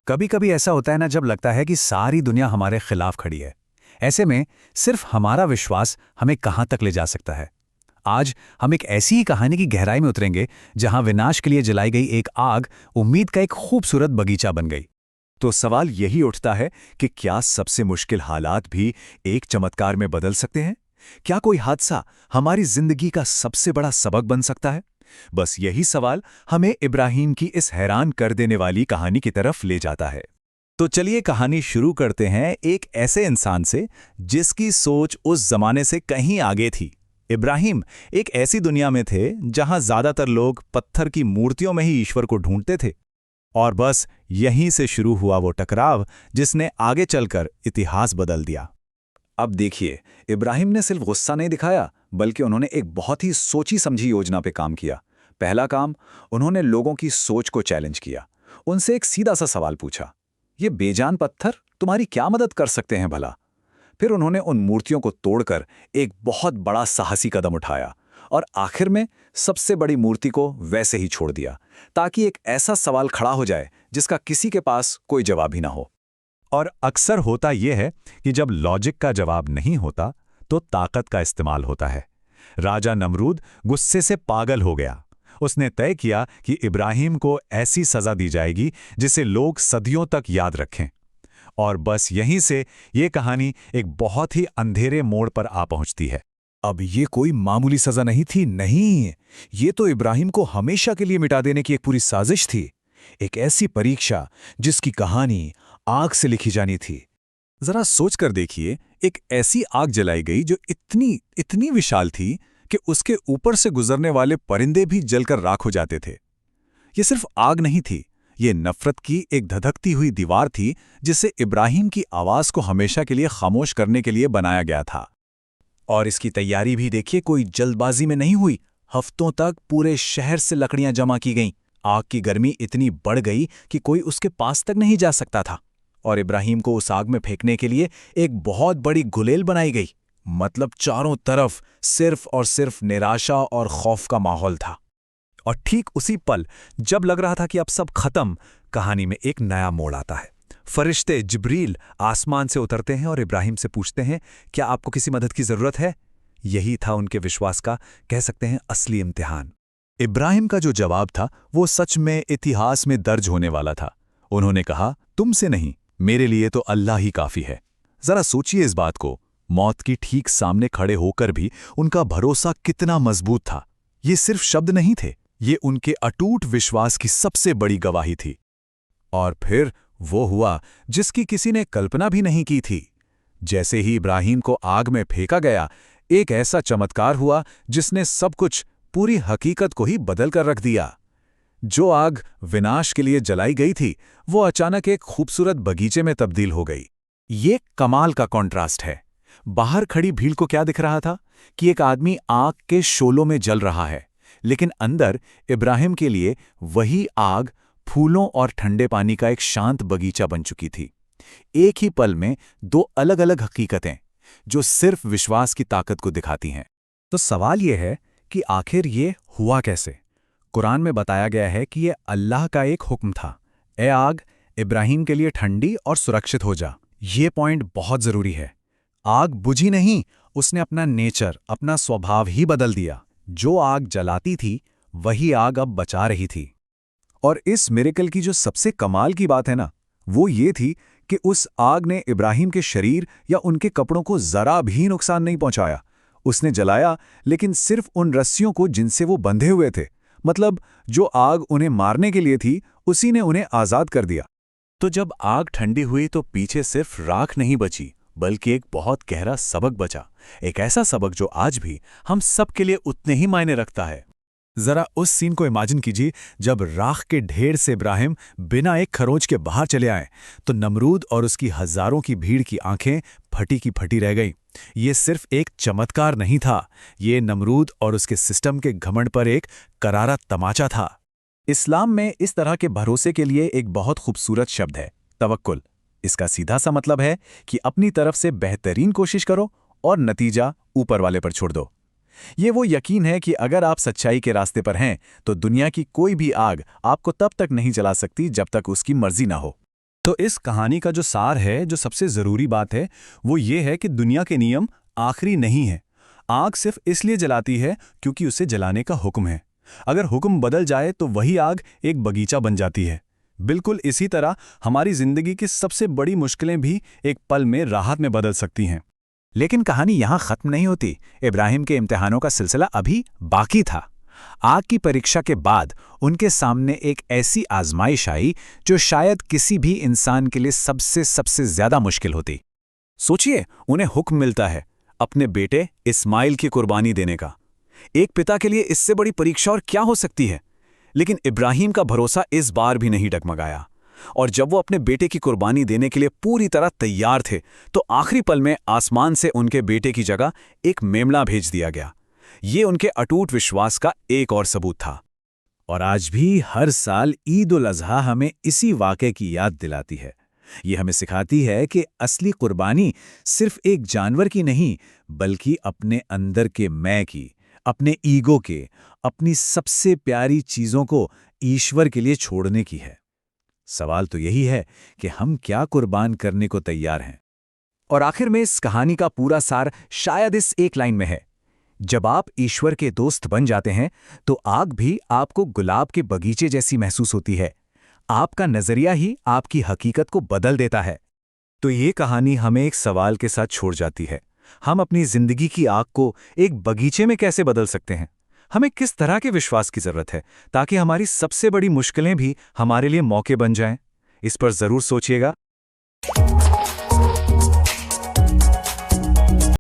कभी कभी ऐसा होता है ना, जब लगता है कि सारी दुनिया हमारे खिलाफ खड़ी है। ऐसे में सिर्फ हमारा विश्वास हमें कहां तक ले जा सकता है। आज हम एक ऐसी ही कहानी की गहराई में उतरेंगे जहां विनाश के लिए जलाई गई एक आग उम्मीद का एक खूबसूरत बगीचा बन गई। तो सवाल यही उठता है कि क्या सबसे मुश्किल हालात भी एक चमत्कार में बदल सकते हैं? क्या कोई हादसा हमारी जिंदगी का सबसे बड़ा सबक बन सकता है? बस यही सवाल हमें इब्राहिम की इस हैरान कर देने वाली कहानी की तरफ ले जाता है। तो चलिए कहानी शुरू करते हैं एक ऐसे इंसान से जिसकी सोच उस जमाने से कहीं आगे थी। इब्राहिम एक ऐसी दुनिया में थे जहां ज्यादातर लोग पत्थर की मूर्तियों में ही ईश्वर को ढूंढते थे। और बस यहीं से शुरू हुआ वो टकराव जिसने आगे चलकर इतिहास बदल दिया। अब देखिए, इब्राहिम ने सिर्फ गुस्सा नहीं दिखाया, बल्कि उन्होंने एक बहुत ही सोची समझी योजना पे काम किया। पहला काम, उन्होंने लोगों की सोच को चैलेंज किया। उनसे एक सीधा सा सवाल पूछा, ये बेजान पत्थर तुम्हारी क्या मदद कर सकते हैं भला? फिर उन्होंने उन मूर्तियों को तोड़कर एक बहुत बड़ा साहसी कदम उठाया और आखिर में सबसे बड़ी मूर्ति को वैसे ही छोड़ दिया, ताकि एक ऐसा सवाल खड़ा हो जाए जिसका किसी के पास कोई जवाब ही ना हो। और अक्सर होता यह है कि जब लॉजिक का जवाब नहीं होता तो ताकत का इस्तेमाल होता है। राजा नमरूद गुस्से से पागल हो गया। उसने तय किया कि इब्राहिम को ऐसी सजा दी जाएगी जिसे लोग सदियों तक याद रखें। और बस यहीं से ये कहानी एक बहुत ही अंधेरे मोड़ पर आ पहुंचती है। अब ये कोई मामूली सजा नहीं थी, नहीं, ये तो इब्राहिम को हमेशा के लिए मिटा देने की एक पूरी साजिश थी। एक ऐसी परीक्षा जिसकी कहानी आग से लिखी जानी थी। जरा सोच कर देखिए, एक ऐसी आग जलाई गई जो इतनी इतनी विशाल थी कि उसके ऊपर से गुजरने वाले परिंदे भी जलकर राख हो जाते थे। ये सिर्फ आग नहीं थी, ये नफरत की एक धधकती हुई दीवार थी जिसे इब्राहिम की आवाज को हमेशा के लिए खामोश करने के लिए बनाया गया था। और इसकी तैयारी भी देखिए, कोई जल्दबाजी में नहीं हुई। हफ्तों तक पूरे शहर से लकड़ियां जमा की गईं। आग की गर्मी इतनी बढ़ गई कि कोई उसके पास तक नहीं जा सकता था। और इब्राहिम को उस आग में फेंकने के लिए एक बहुत बड़ी गुलेल बनाई गई। मतलब चारों तरफ सिर्फ और सिर्फ निराशा और खौफ का माहौल था। और ठीक उसी पल, जब लग रहा था कि अब सब खत्म, कहानी में एक नया मोड़ आता है। फरिश्ते जिब्रील आसमान से उतरते हैं और इब्राहिम से पूछते हैं, क्या आपको किसी मदद की जरूरत है? यही था उनके विश्वास का, कह सकते हैं, असली इम्तिहान। इब्राहिम का जो जवाब था वो सच में इतिहास में दर्ज होने वाला था। उन्होंने कहा, तुमसे नहीं, मेरे लिए तो अल्लाह ही काफी है। जरा सोचिए इस बात को, मौत की ठीक सामने खड़े होकर भी उनका भरोसा कितना मजबूत था। ये सिर्फ शब्द नहीं थे, ये उनके अटूट विश्वास की सबसे बड़ी गवाही थी। और फिर वो हुआ जिसकी किसी ने कल्पना भी नहीं की थी। जैसे ही इब्राहिम को आग में फेंका गया, एक ऐसा चमत्कार हुआ जिसने सब कुछ, पूरी हकीकत को ही बदल कर रख दिया। जो आग विनाश के लिए जलाई गई थी, वो अचानक एक खूबसूरत बगीचे में तब्दील हो गई। ये कमाल का कॉन्ट्रास्ट है। बाहर खड़ी भीड़ को क्या दिख रहा था कि एक आदमी आग के शोलों में जल रहा है, लेकिन अंदर इब्राहिम के लिए वही आग फूलों और ठंडे पानी का एक शांत बगीचा बन चुकी थी। एक ही पल में दो अलग अलग हकीकतें जो सिर्फ विश्वास की ताकत को दिखाती हैं। तो सवाल यह है कि आखिर ये हुआ कैसे? कुरान में बताया गया है कि ये अल्लाह का एक हुक्म था, ए आग, इब्राहिम के लिए ठंडी और सुरक्षित हो जा। ये पॉइंट बहुत जरूरी है। आग बुझी नहीं, उसने अपना नेचर, अपना स्वभाव ही बदल दिया। जो आग जलाती थी वही आग अब बचा रही थी। और इस मिरेकल की जो सबसे कमाल की बात है ना, वो ये थी कि उस आग ने इब्राहिम के शरीर या उनके कपड़ों को जरा भी नुकसान नहीं पहुंचाया। उसने जलाया लेकिन सिर्फ उन रस्सियों को जिनसे वो बंधे हुए थे। मतलब जो आग उन्हें मारने के लिए थी, उसी ने उन्हें आजाद कर दिया। तो जब आग ठंडी हुई तो पीछे सिर्फ राख नहीं बची, बल्कि एक बहुत गहरा सबक बचा। एक ऐसा सबक जो आज भी हम सब के लिए उतने ही मायने रखता है। जरा उस सीन को इमेजिन कीजिए, जब राख के ढेर से इब्राहिम बिना एक खरोंच के बाहर चले आए तो नमरूद और उसकी हजारों की भीड़ की आंखें फटी की फटी रह गईं। ये सिर्फ एक चमत्कार नहीं था, ये नमरूद और उसके सिस्टम के घमंड पर एक करारा तमाचा था। इस्लाम में इस तरह के भरोसे के लिए एक बहुत खूबसूरत शब्द है, तवक्कुल। इसका सीधा सा मतलब है कि अपनी तरफ से बेहतरीन कोशिश करो और नतीजा ऊपर वाले पर छोड़ दो। ये वो यकीन है कि अगर आप सच्चाई के रास्ते पर हैं तो दुनिया की कोई भी आग आपको तब तक नहीं जला सकती जब तक उसकी मर्जी ना हो। तो इस कहानी का जो सार है, जो सबसे ज़रूरी बात है, वो ये है कि दुनिया के नियम आखिरी नहीं है। आग सिर्फ इसलिए जलाती है क्योंकि उसे जलाने का हुक्म है। अगर हुक्म बदल जाए तो वही आग एक बगीचा बन जाती है। बिल्कुल इसी तरह हमारी ज़िंदगी की सबसे बड़ी मुश्किलें भी एक पल में राहत में बदल सकती हैं। लेकिन कहानी यहाँ खत्म नहीं होती। इब्राहिम के इम्तिहानों का सिलसिला अभी बाकी था। आग की परीक्षा के बाद उनके सामने एक ऐसी आजमाइश आई जो शायद किसी भी इंसान के लिए सबसे ज्यादा मुश्किल होती। सोचिए, उन्हें हुक्म मिलता है अपने बेटे इस्माइल की कुर्बानी देने का। एक पिता के लिए इससे बड़ी परीक्षा और क्या हो सकती है। लेकिन इब्राहिम का भरोसा इस बार भी नहीं डगमगाया, और जब वो अपने बेटे की कुर्बानी देने के लिए पूरी तरह तैयार थे तो आखिरी पल में आसमान से उनके बेटे की जगह एक मेमना भेज दिया गया। ये उनके अटूट विश्वास का एक और सबूत था। और आज भी हर साल ईद उल अज़हा हमें इसी वाक़े की याद दिलाती है। ये हमें सिखाती है कि असली कुर्बानी सिर्फ एक जानवर की नहीं, बल्कि अपने अंदर के मैं की, अपने ईगो के, अपनी सबसे प्यारी चीज़ों को ईश्वर के लिए छोड़ने की है। सवाल तो यही है कि हम क्या कुर्बान करने को तैयार हैं। और आखिर में इस कहानी का पूरा सार शायद इस एक लाइन में है, जब आप ईश्वर के दोस्त बन जाते हैं तो आग भी आपको गुलाब के बगीचे जैसी महसूस होती है। आपका नजरिया ही आपकी हकीकत को बदल देता है। तो ये कहानी हमें एक सवाल के साथ छोड़ जाती है। हम अपनी जिंदगी की आग को एक बगीचे में कैसे बदल सकते हैं? हमें किस तरह के विश्वास की जरूरत है ताकि हमारी सबसे बड़ी मुश्किलें भी हमारे लिए मौके बन जाएं? इस पर जरूर सोचिएगा।